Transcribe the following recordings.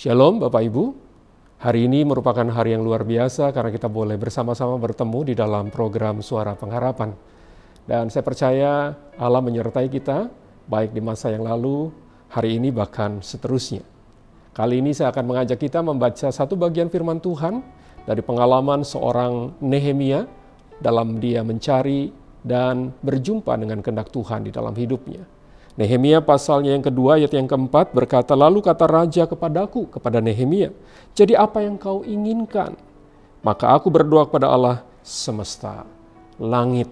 Shalom Bapak Ibu, hari ini merupakan hari yang luar biasa karena kita boleh bersama-sama bertemu di dalam program Suara Pengharapan. Dan saya percaya Allah menyertai kita, baik di masa yang lalu, hari ini bahkan seterusnya. Kali ini saya akan mengajak kita membaca satu bagian firman Tuhan dari pengalaman seorang Nehemia dalam dia mencari dan berjumpa dengan kehendak Tuhan di dalam hidupnya. Nehemia pasalnya yang kedua ayat yang keempat berkata, "Lalu kata raja kepadaku," kepada Nehemia, "jadi apa yang kau inginkan?" Maka aku berdoa kepada Allah semesta langit.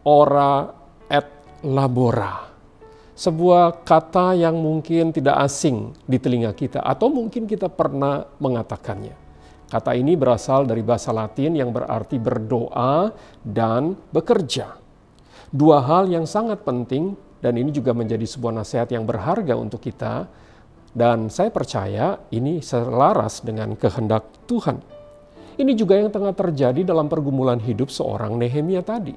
Ora et labora. Sebuah kata yang mungkin tidak asing di telinga kita atau mungkin kita pernah mengatakannya. Kata ini berasal dari bahasa Latin yang berarti berdoa dan bekerja. Dua hal yang sangat penting. Dan ini juga menjadi sebuah nasihat yang berharga untuk kita. Dan saya percaya ini selaras dengan kehendak Tuhan. Ini juga yang tengah terjadi dalam pergumulan hidup seorang Nehemia tadi.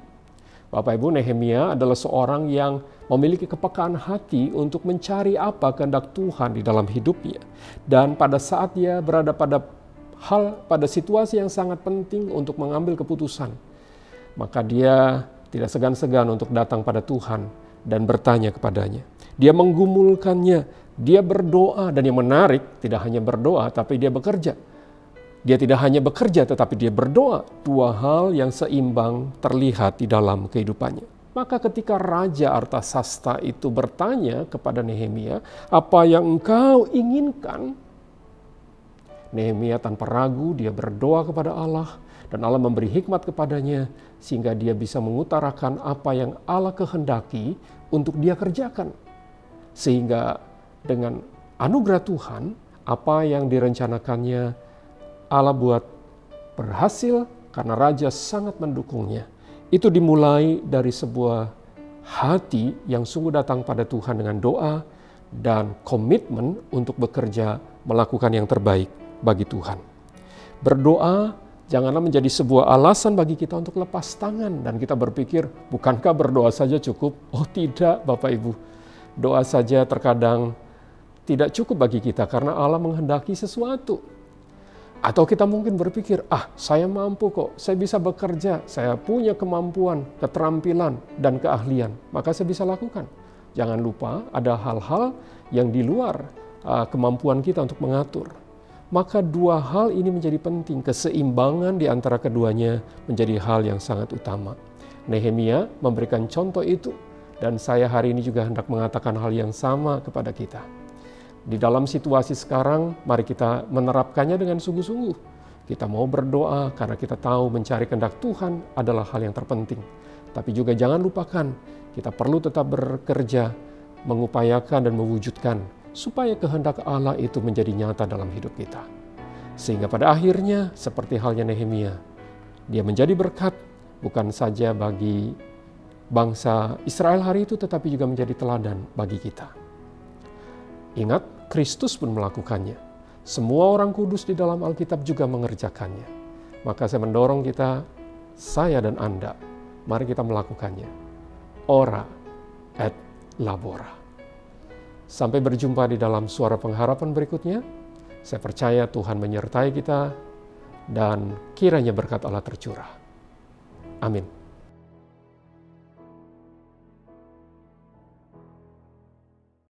Bapak Ibu, Nehemia adalah seorang yang memiliki kepekaan hati untuk mencari apa kehendak Tuhan di dalam hidupnya. Dan pada saat dia berada pada situasi yang sangat penting untuk mengambil keputusan, maka dia tidak segan-segan untuk datang pada Tuhan dan bertanya kepadanya. Dia menggumulkannya, dia berdoa, dan yang menarik tidak hanya berdoa tapi dia bekerja. Dia tidak hanya bekerja tetapi dia berdoa. Dua hal yang seimbang terlihat di dalam kehidupannya. Maka ketika Raja Artasasta itu bertanya kepada Nehemia, "Apa yang engkau inginkan?" Nehemia tanpa ragu dia berdoa kepada Allah dan Allah memberi hikmat kepadanya sehingga dia bisa mengutarakan apa yang Allah kehendaki untuk dia kerjakan. Sehingga dengan anugerah Tuhan, apa yang direncanakannya Allah buat berhasil karena Raja sangat mendukungnya. Itu dimulai dari sebuah hati yang sungguh datang pada Tuhan dengan doa dan komitmen untuk bekerja melakukan yang terbaik bagi Tuhan. Berdoa janganlah menjadi sebuah alasan bagi kita untuk lepas tangan dan kita berpikir, bukankah berdoa saja cukup? Oh tidak Bapak Ibu, doa saja terkadang tidak cukup bagi kita karena Allah menghendaki sesuatu. Atau kita mungkin berpikir, saya mampu kok, saya bisa bekerja, saya punya kemampuan, keterampilan, dan keahlian, maka saya bisa lakukan. Jangan lupa ada hal-hal yang di luar kemampuan kita untuk mengatur. Maka dua hal ini menjadi penting, keseimbangan di antara keduanya menjadi hal yang sangat utama. Nehemia memberikan contoh itu dan saya hari ini juga hendak mengatakan hal yang sama kepada kita. Di dalam situasi sekarang, mari kita menerapkannya dengan sungguh-sungguh. Kita mau berdoa karena kita tahu mencari kehendak Tuhan adalah hal yang terpenting. Tapi juga jangan lupakan, kita perlu tetap bekerja, mengupayakan dan mewujudkan supaya kehendak Allah itu menjadi nyata dalam hidup kita. Sehingga pada akhirnya seperti halnya Nehemia, dia menjadi berkat bukan saja bagi bangsa Israel hari itu tetapi juga menjadi teladan bagi kita. Ingat, Kristus pun melakukannya. Semua orang kudus di dalam Alkitab juga mengerjakannya. Maka saya mendorong kita, saya dan Anda, mari kita melakukannya. Ora et labora. Sampai berjumpa di dalam Suara Pengharapan berikutnya. Saya percaya Tuhan menyertai kita dan kiranya berkat Allah tercurah. Amin.